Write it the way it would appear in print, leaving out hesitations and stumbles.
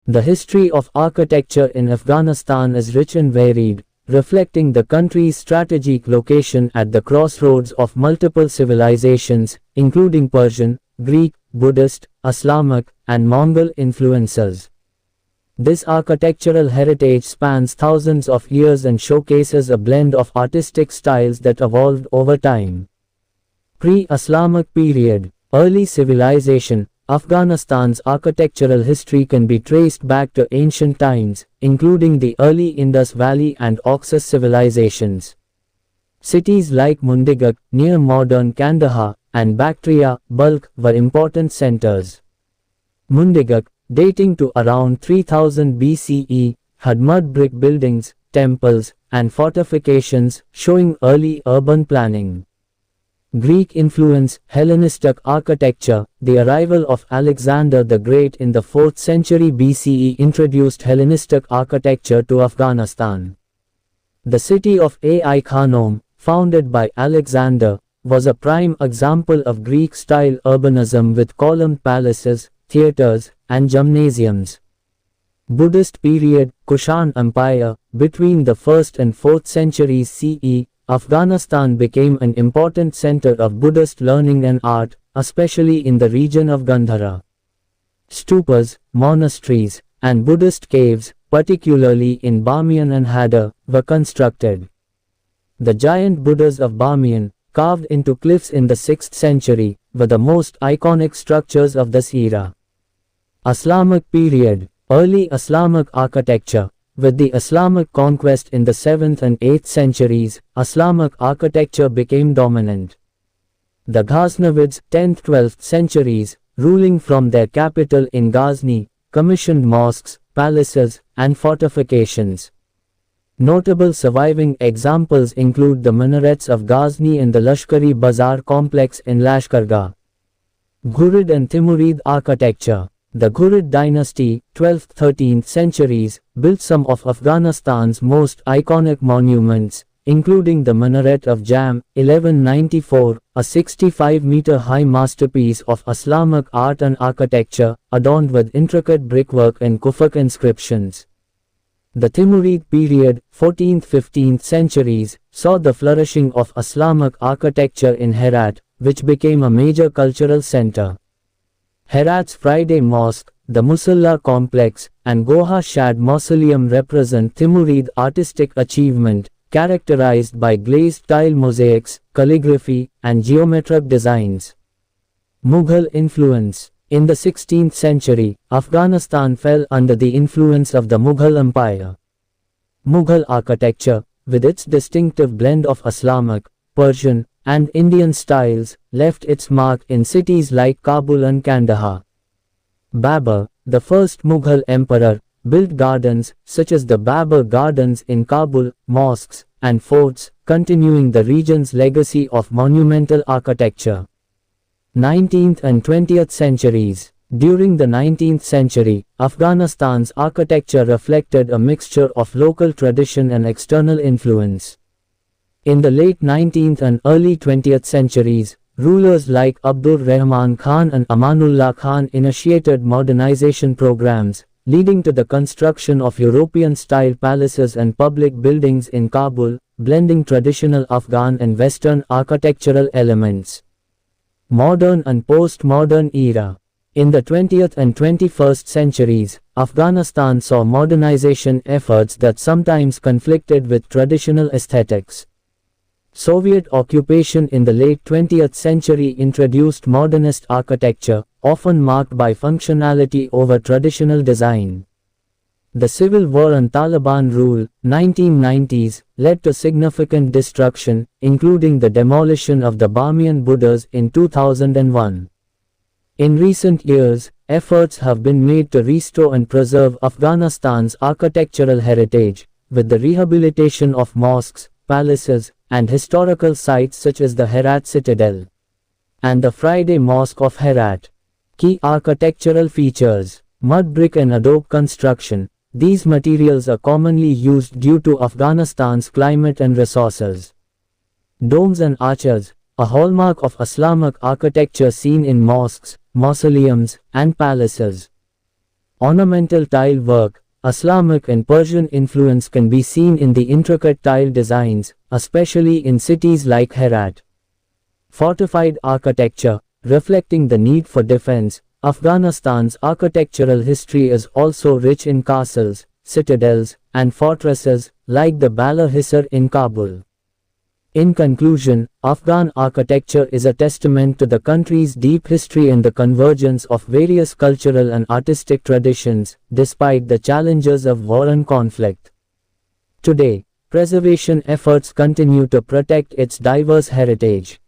The history of architecture in Afghanistan is rich and varied, reflecting the country's strategic location at the crossroads of multiple civilizations, including Persian, Greek, Buddhist, Islamic, and Mongol influences. This architectural heritage spans thousands of years and showcases a blend of artistic styles that evolved over time. Pre-Islamic period. Early civilization. Afghanistan's architectural history can be traced back to ancient times, including the early Indus Valley and Oxus civilizations. Cities like Mundigak, near modern Kandahar, and Bactria, Balkh, were important centers. Mundigak, dating to around 3000 BCE, had mud brick buildings, temples, and fortifications, showing early urban planning. Greek influence. Hellenistic architecture. The arrival of Alexander the Great in the 4th century BCE introduced Hellenistic architecture to Afghanistan. The city of Ai Khanum, founded by Alexander, was a prime example of Greek-style urbanism with columned palaces, theaters, and gymnasiums. Buddhist period. Kushan Empire. Between the 1st and 4th centuries CE, Afghanistan became an important center of Buddhist learning and art, especially in the region of Gandhara. Stupas, monasteries, and Buddhist caves, particularly in Bamiyan and Hadar, were constructed. The giant Buddhas of Bamiyan, carved into cliffs in the 6th century, were the most iconic structures of this era. Islamic period. Early Islamic architecture. With the Islamic conquest in the 7th and 8th centuries, Islamic architecture became dominant. The Ghaznavids, 10th-12th centuries, ruling from their capital in Ghazni, commissioned mosques, palaces, and fortifications. Notable surviving examples include the minarets of Ghazni and the Lashkari Bazaar complex in Lashkargah. Ghurid and Timurid architecture. The Ghurid dynasty, 12th-13th centuries, built some of Afghanistan's most iconic monuments, including the Minaret of Jam, 1194, a 65-meter-high masterpiece of Islamic art and architecture, adorned with intricate brickwork and Kufuk inscriptions. The Timurid period, 14th-15th centuries, saw the flourishing of Islamic architecture in Herat, which became a major cultural center. Herat's Friday Mosque, the Musalla complex, and Goha Shad Mausoleum represent Timurid artistic achievement, characterized by glazed tile mosaics, calligraphy, and geometric designs. Mughal influence. In the 16th century, Afghanistan fell under the influence of the Mughal Empire. Mughal architecture, with its distinctive blend of Islamic, Persian, and Indian styles, left its mark in cities like Kabul and Kandahar. Babur, the first Mughal emperor, built gardens, such as the Babur Gardens in Kabul, mosques, and forts, continuing the region's legacy of monumental architecture. 19th and 20th centuries. During the 19th century, Afghanistan's architecture reflected a mixture of local tradition and external influence. In the late 19th and early 20th centuries, rulers like Abdur Rahman Khan and Amanullah Khan initiated modernization programs, leading to the construction of European-style palaces and public buildings in Kabul, blending traditional Afghan and Western architectural elements. Modern and post-modern era. In the 20th and 21st centuries, Afghanistan saw modernization efforts that sometimes conflicted with traditional aesthetics. Soviet occupation in the late 20th century introduced modernist architecture, often marked by functionality over traditional design. The civil war and Taliban rule, 1990s, led to significant destruction, including the demolition of the Bamiyan Buddhas in 2001. In recent years, efforts have been made to restore and preserve Afghanistan's architectural heritage, with the rehabilitation of mosques, palaces, and historical sites such as the Herat Citadel and the Friday Mosque of Herat. Key architectural features. Mud brick and adobe construction. These materials are commonly used due to Afghanistan's climate and resources. Domes and arches, a hallmark of Islamic architecture seen in mosques, mausoleums, and palaces. Ornamental tile work, Islamic and Persian influence can be seen in the intricate tile designs, especially in cities like Herat. Fortified architecture, reflecting the need for defense, Afghanistan's architectural history is also rich in castles, citadels, and fortresses, like the Bala Hisar in Kabul. In conclusion, Afghan architecture is a testament to the country's deep history and the convergence of various cultural and artistic traditions, despite the challenges of war and conflict. Today, preservation efforts continue to protect its diverse heritage.